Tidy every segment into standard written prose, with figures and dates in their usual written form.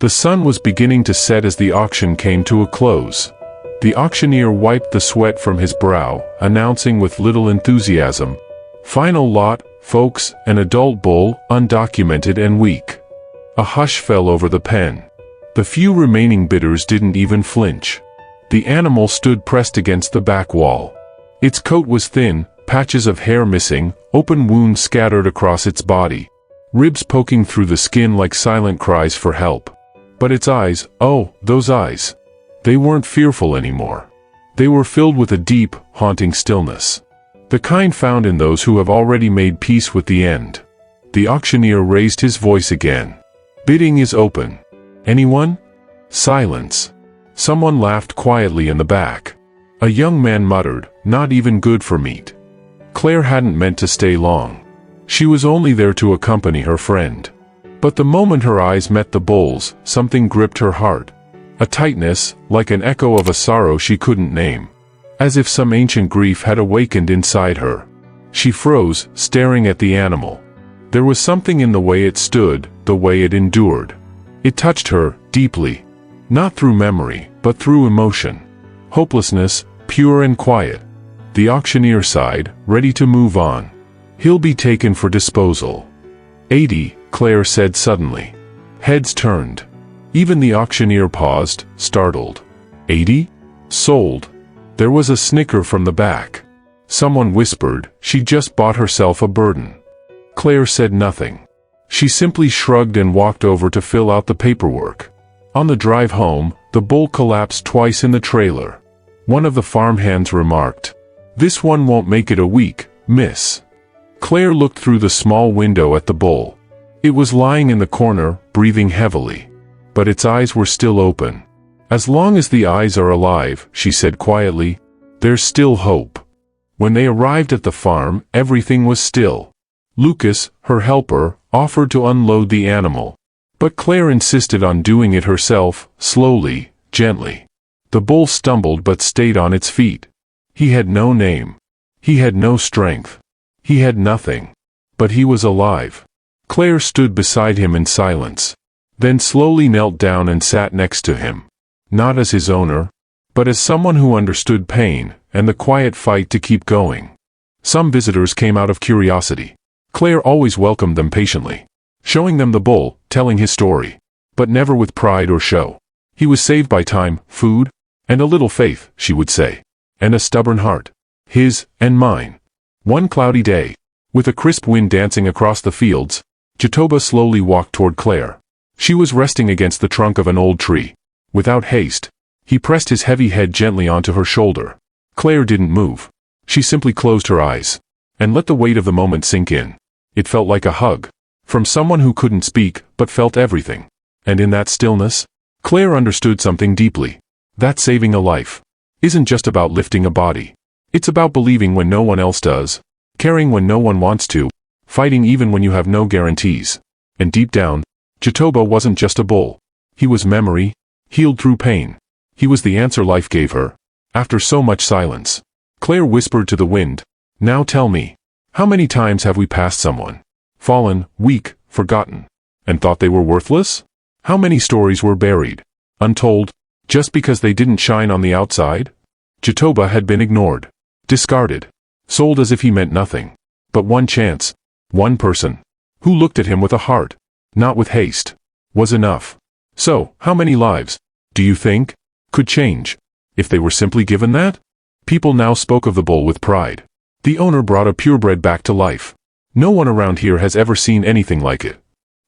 The sun was beginning to set as the auction came to a close. The auctioneer wiped the sweat from his brow, announcing with little enthusiasm, "Final lot, folks, an adult bull, undocumented and weak." A hush fell over the pen. The few remaining bidders didn't even flinch. The animal stood pressed against the back wall. Its coat was thin, patches of hair missing, open wounds scattered across its body, ribs poking through the skin like silent cries for help. But its eyes, oh, those eyes! They weren't fearful anymore. They were filled with a deep, haunting stillness. The kind found in those who have already made peace with the end. The auctioneer raised his voice again. "Bidding is open. Anyone?" Silence. Someone laughed quietly in the back. A young man muttered, "Not even good for meat." Claire hadn't meant to stay long. She was only there to accompany her friend. But the moment her eyes met the bull's, something gripped her heart. A tightness, like an echo of a sorrow she couldn't name. As if some ancient grief had awakened inside her. She froze, staring at the animal. There was something in the way it stood, the way it endured. It touched her, deeply. Not through memory, but through emotion. Hopelessness, pure and quiet. The auctioneer sighed, ready to move on. "He'll be taken for disposal." 80, Claire said suddenly. Heads turned. Even the auctioneer paused, startled. 80? Sold. There was a snicker from the back. Someone whispered, "She just bought herself a burden." Claire said nothing. She simply shrugged and walked over to fill out the paperwork. On the drive home, the bull collapsed twice in the trailer. One of the farmhands remarked, "This one won't make it a week, miss." Claire looked through the small window at the bull. It was lying in the corner, breathing heavily. But its eyes were still open. "As long as the eyes are alive," she said quietly, "there's still hope." When they arrived at the farm, everything was still. Lucas, her helper, offered to unload the animal. But Claire insisted on doing it herself, slowly, gently. The bull stumbled but stayed on its feet. He had no name. He had no strength. He had nothing. But he was alive. Claire stood beside him in silence. Then slowly knelt down and sat next to him. Not as his owner, but as someone who understood pain, and the quiet fight to keep going. Some visitors came out of curiosity. Claire always welcomed them patiently, showing them the bull, telling his story, but never with pride or show. He was saved by time, food, and a little faith, she would say, and a stubborn heart. His, and mine. One cloudy day, with a crisp wind dancing across the fields, Jatoba slowly walked toward Claire. She was resting against the trunk of an old tree. Without haste, he pressed his heavy head gently onto her shoulder. Claire didn't move. She simply closed her eyes, and let the weight of the moment sink in. It felt like a hug, from someone who couldn't speak, but felt everything. And in that stillness, Claire understood something deeply. That saving a life isn't just about lifting a body. It's about believing when no one else does, caring when no one wants to, fighting even when you have no guarantees. And deep down, Jatoba wasn't just a bull. He was memory, healed through pain. He was the answer life gave her. After so much silence, Claire whispered to the wind, "Now tell me, how many times have we passed someone, fallen, weak, forgotten, and thought they were worthless? How many stories were buried, untold, just because they didn't shine on the outside?" Jatoba had been ignored, discarded, sold as if he meant nothing. But one chance, one person, who looked at him with a heart, not with haste, was enough. So, how many lives, do you think, could change, if they were simply given that? People now spoke of the bull with pride. The owner brought a purebred back to life. No one around here has ever seen anything like it.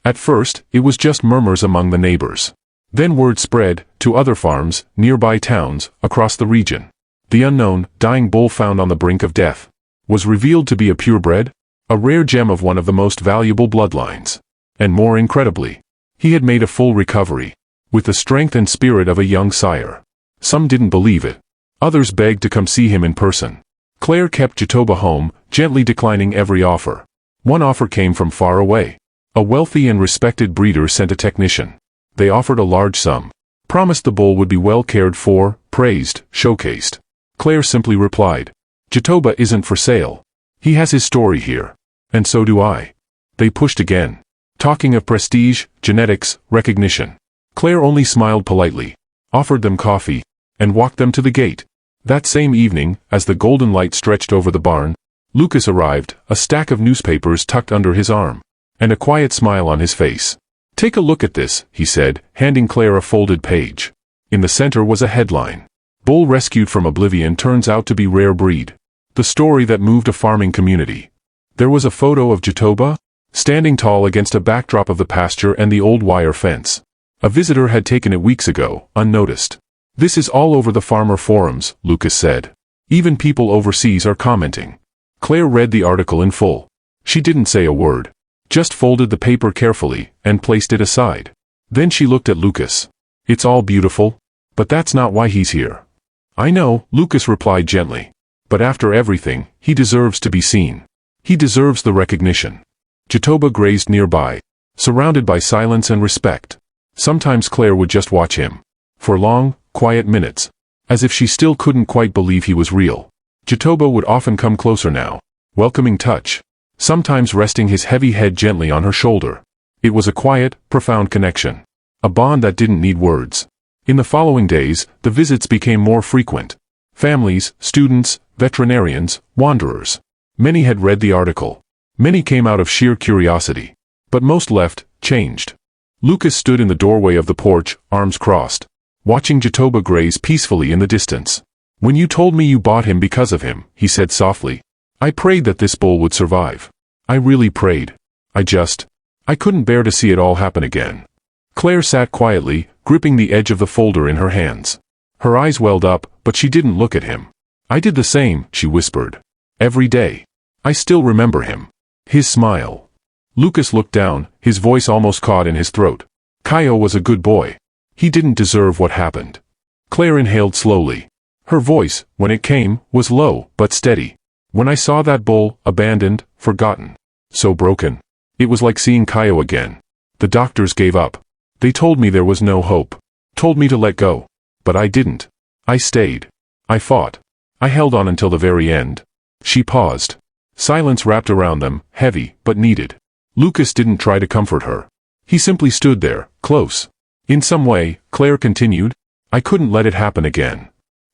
At first, it was just murmurs among the neighbors. Then word spread, to other farms, nearby towns, across the region. The unknown, dying bull found on the brink of death was revealed to be a purebred, a rare gem of one of the most valuable bloodlines. And more incredibly, he had made a full recovery, with the strength and spirit of a young sire. Some didn't believe it. Others begged to come see him in person. Claire kept Jatoba home, gently declining every offer. One offer came from far away. A wealthy and respected breeder sent a technician. They offered a large sum, promised the bull would be well cared for, praised, showcased. Claire simply replied, "Jatoba isn't for sale. He has his story here. And so do I." They pushed again, talking of prestige, genetics, recognition. Claire only smiled politely, offered them coffee, and walked them to the gate. That same evening, as the golden light stretched over the barn, Lucas arrived, a stack of newspapers tucked under his arm, and a quiet smile on his face. "Take a look at this," he said, handing Claire a folded page. In the center was a headline. "Bull rescued from oblivion turns out to be rare breed. The story that moved a farming community." There was a photo of Jatoba, standing tall against a backdrop of the pasture and the old wire fence. A visitor had taken it weeks ago, unnoticed. "This is all over the farmer forums," Lucas said. "Even people overseas are commenting." Claire read the article in full. She didn't say a word, just folded the paper carefully and placed it aside. Then she looked at Lucas. "It's all beautiful, but that's not why he's here." "I know," Lucas replied gently. "But after everything, he deserves to be seen. He deserves the recognition." Jatoba grazed nearby, surrounded by silence and respect. Sometimes Claire would just watch him. For long, quiet minutes, as if she still couldn't quite believe he was real. Jatoba would often come closer now, welcoming touch, sometimes resting his heavy head gently on her shoulder. It was a quiet, profound connection, a bond that didn't need words. In the following days, the visits became more frequent. Families, students, veterinarians, wanderers. Many had read the article. Many came out of sheer curiosity. But most left, changed. Lucas stood in the doorway of the porch, arms crossed, watching Jatoba graze peacefully in the distance. "When you told me you bought him because of him," he said softly, "I prayed that this bull would survive. I really prayed. I couldn't bear to see it all happen again." Claire sat quietly, gripping the edge of the folder in her hands. Her eyes welled up, but she didn't look at him. "I did the same," she whispered. "Every day. I still remember him. His smile." Lucas looked down, his voice almost caught in his throat. "Kaio was a good boy. He didn't deserve what happened." Claire inhaled slowly. Her voice, when it came, was low, but steady. "When I saw that bull, abandoned, forgotten, so broken, it was like seeing Kaio again. The doctors gave up. They told me there was no hope. Told me to let go. But I didn't. I stayed. I fought. I held on until the very end." She paused. Silence wrapped around them, heavy, but needed. Lucas didn't try to comfort her. He simply stood there, close. "In some way," Claire continued, "I couldn't let it happen again."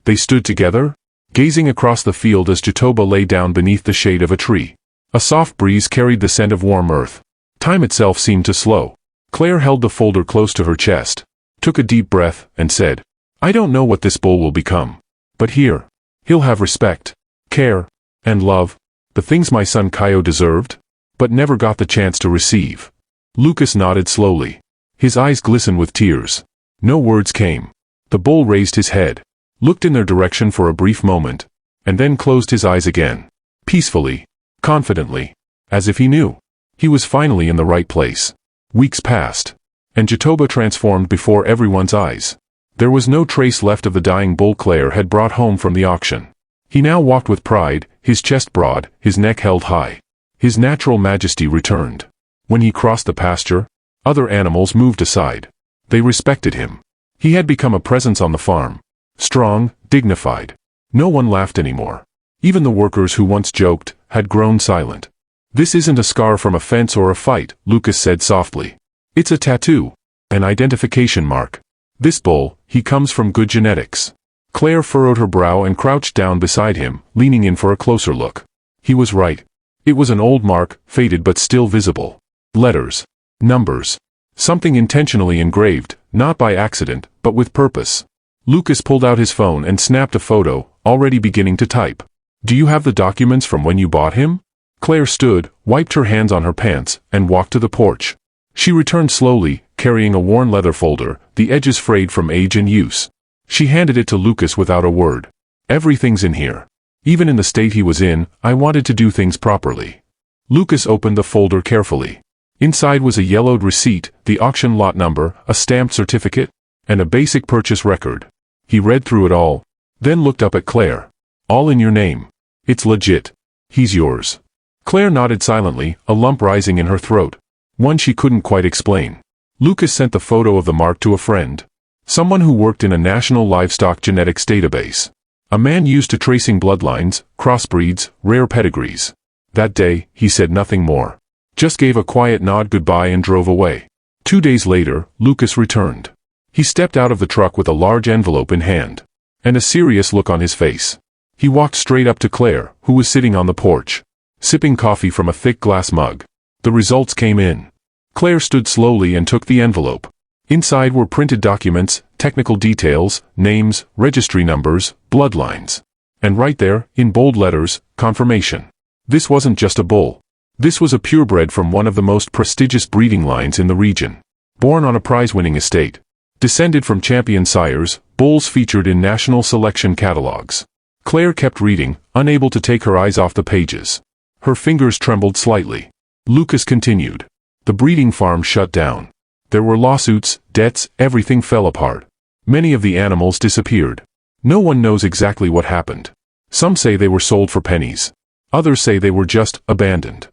They stood together, gazing across the field as Jatoba lay down beneath the shade of a tree. A soft breeze carried the scent of warm earth. Time itself seemed to slow. Claire held the folder close to her chest, took a deep breath, and said, "I don't know what this bull will become. But here, he'll have respect, care, and love. The things my son Kaio deserved, but never got the chance to receive." Lucas nodded slowly. His eyes glistened with tears. No words came. The bull raised his head, looked in their direction for a brief moment, and then closed his eyes again. Peacefully, confidently, as if he knew. He was finally in the right place. Weeks passed, and Jatoba transformed before everyone's eyes. There was no trace left of the dying bull Claire had brought home from the auction. He now walked with pride, his chest broad, his neck held high. His natural majesty returned. When he crossed the pasture, other animals moved aside. They respected him. He had become a presence on the farm. Strong, dignified. No one laughed anymore. Even the workers who once joked had grown silent. "This isn't a scar from a fence or a fight," Lucas said softly. "It's a tattoo. An identification mark. This bull, he comes from good genetics." Claire furrowed her brow and crouched down beside him, leaning in for a closer look. He was right. It was an old mark, faded but still visible. Letters. Numbers. Something intentionally engraved, not by accident, but with purpose. Lucas pulled out his phone and snapped a photo, already beginning to type. "Do you have the documents from when you bought him?" Claire stood, wiped her hands on her pants, and walked to the porch. She returned slowly, carrying a worn leather folder, the edges frayed from age and use. She handed it to Lucas without a word. "Everything's in here. Even in the state he was in, I wanted to do things properly." Lucas opened the folder carefully. Inside was a yellowed receipt, the auction lot number, a stamped certificate, and a basic purchase record. He read through it all, then looked up at Claire. "All in your name. It's legit. He's yours." Claire nodded silently, a lump rising in her throat. One she couldn't quite explain. Lucas sent the photo of the mark to a friend. Someone who worked in a national livestock genetics database. A man used to tracing bloodlines, crossbreeds, rare pedigrees. That day, he said nothing more. Just gave a quiet nod goodbye and drove away. 2 days later, Lucas returned. He stepped out of the truck with a large envelope in hand, and a serious look on his face. He walked straight up to Claire, who was sitting on the porch, sipping coffee from a thick glass mug. The results came in. Claire stood slowly and took the envelope. Inside were printed documents, technical details, names, registry numbers, bloodlines. And right there, in bold letters, confirmation. This wasn't just a bull. This was a purebred from one of the most prestigious breeding lines in the region. Born on a prize-winning estate. Descended from champion sires, bulls featured in national selection catalogs. Claire kept reading, unable to take her eyes off the pages. Her fingers trembled slightly. Lucas continued. The breeding farm shut down. There were lawsuits, debts, everything fell apart. Many of the animals disappeared. No one knows exactly what happened. Some say they were sold for pennies. Others say they were just abandoned.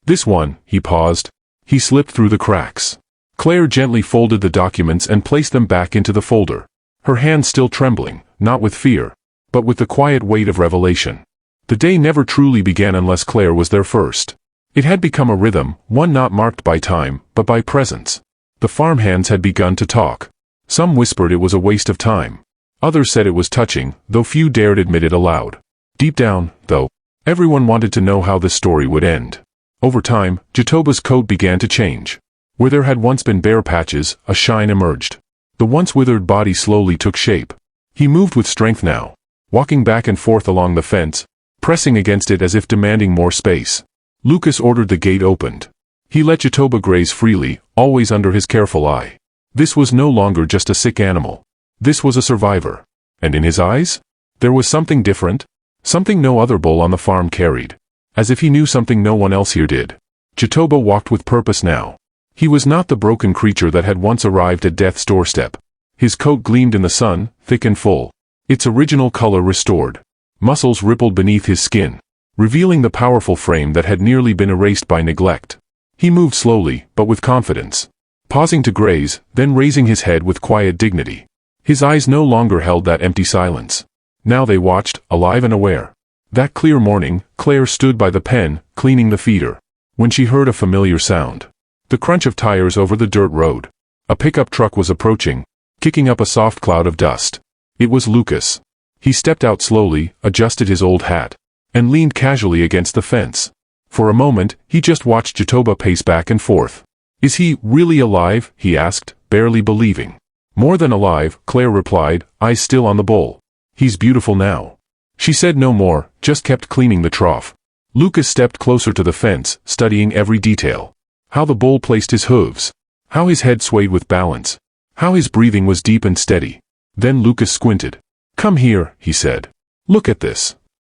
This one, he paused. He slipped through the cracks. Claire gently folded the documents and placed them back into the folder. Her hands still trembling, not with fear, but with the quiet weight of revelation. The day never truly began unless Claire was there first. It had become a rhythm, one not marked by time, but by presence. The farmhands had begun to talk. Some whispered it was a waste of time. Others said it was touching, though few dared admit it aloud. Deep down, though, everyone wanted to know how this story would end. Over time, Jatoba's coat began to change. Where there had once been bare patches, a shine emerged. The once withered body slowly took shape. He moved with strength now, walking back and forth along the fence, pressing against it as if demanding more space. Lucas ordered the gate opened. He let Jatoba graze freely, always under his careful eye. This was no longer just a sick animal. This was a survivor. And in his eyes? There was something different. Something no other bull on the farm carried. As if he knew something no one else here did. Jatoba walked with purpose now. He was not the broken creature that had once arrived at death's doorstep. His coat gleamed in the sun, thick and full. Its original color restored. Muscles rippled beneath his skin, revealing the powerful frame that had nearly been erased by neglect. He moved slowly, but with confidence. Pausing to graze, then raising his head with quiet dignity. His eyes no longer held that empty silence. Now they watched, alive and aware. That clear morning, Claire stood by the pen, cleaning the feeder, when she heard a familiar sound. The crunch of tires over the dirt road. A pickup truck was approaching, kicking up a soft cloud of dust. It was Lucas. He stepped out slowly, adjusted his old hat, and leaned casually against the fence. For a moment, he just watched Jatoba pace back and forth. "Is he really alive?" he asked, barely believing. "More than alive," Claire replied, eyes still on the bull. "He's beautiful now." She said no more, just kept cleaning the trough. Lucas stepped closer to the fence, studying every detail. How the bull placed his hooves. How his head swayed with balance. How his breathing was deep and steady. Then Lucas squinted. "Come here," he said. "Look at this."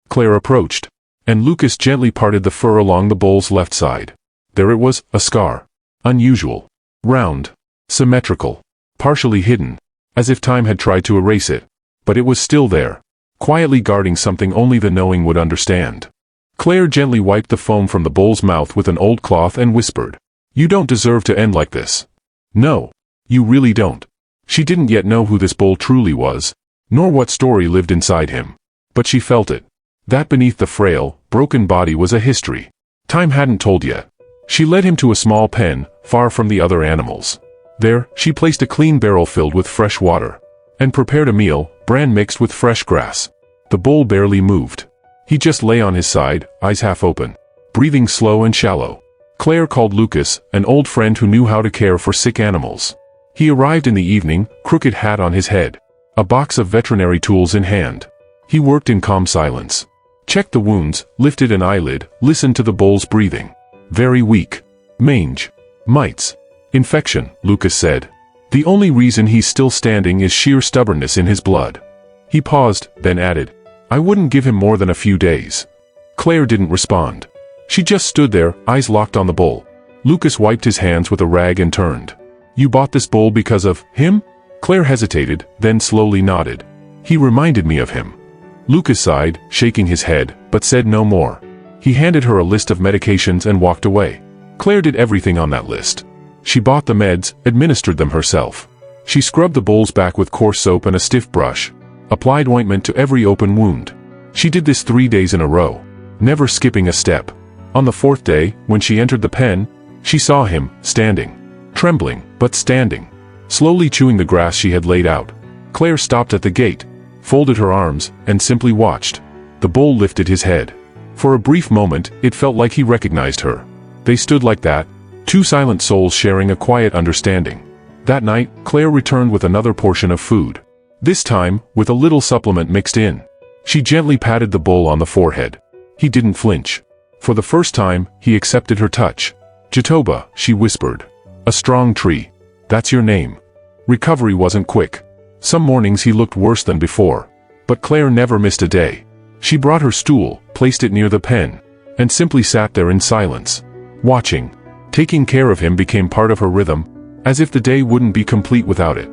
Claire approached, and Lucas gently parted the fur along the bull's left side. There it was, a scar. Unusual. Round. Symmetrical. Partially hidden, as if time had tried to erase it. But it was still there, quietly guarding something only the knowing would understand. Claire gently wiped the foam from the bull's mouth with an old cloth and whispered, "You don't deserve to end like this. No, you really don't." She didn't yet know who this bull truly was, nor what story lived inside him. But she felt it. That beneath the frail, broken body was a history. Time hadn't told yet. She led him to a small pen, far from the other animals. There, she placed a clean barrel filled with fresh water, and prepared a meal, bran mixed with fresh grass. The bull barely moved. He just lay on his side, eyes half open, breathing slow and shallow. Claire called Lucas, an old friend who knew how to care for sick animals. He arrived in the evening, crooked hat on his head, a box of veterinary tools in hand. He worked in calm silence. Checked the wounds, lifted an eyelid, listened to the bull's breathing. Very weak. Mange. Mites. Infection, Lucas said. The only reason he's still standing is sheer stubbornness in his blood. He paused, then added, "I wouldn't give him more than a few days." Claire didn't respond. She just stood there, eyes locked on the bull. Lucas wiped his hands with a rag and turned. "You bought this bull because of him?" Claire hesitated, then slowly nodded. "He reminded me of him." Lucas sighed, shaking his head, but said no more. He handed her a list of medications and walked away. Claire did everything on that list. She bought the meds, administered them herself. She scrubbed the bull's back with coarse soap and a stiff brush, applied ointment to every open wound. She did this 3 days in a row, never skipping a step. On the 4th day, when she entered the pen, she saw him, standing. Trembling, but standing. slowly chewing the grass she had laid out. Claire stopped at the gate, folded her arms, and simply watched. The bull lifted his head. For a brief moment, it felt like he recognized her. They stood like that, two silent souls sharing a quiet understanding. That night, Claire returned with another portion of food. This time, with a little supplement mixed in. She gently patted the bull on the forehead. He didn't flinch. For the first time, he accepted her touch. "Jatoba," she whispered. "A strong tree. That's your name." Recovery wasn't quick. Some mornings he looked worse than before. But Claire never missed a day. She brought her stool, placed it near the pen, and simply sat there in silence. Watching. Taking care of him became part of her rhythm, as if the day wouldn't be complete without it.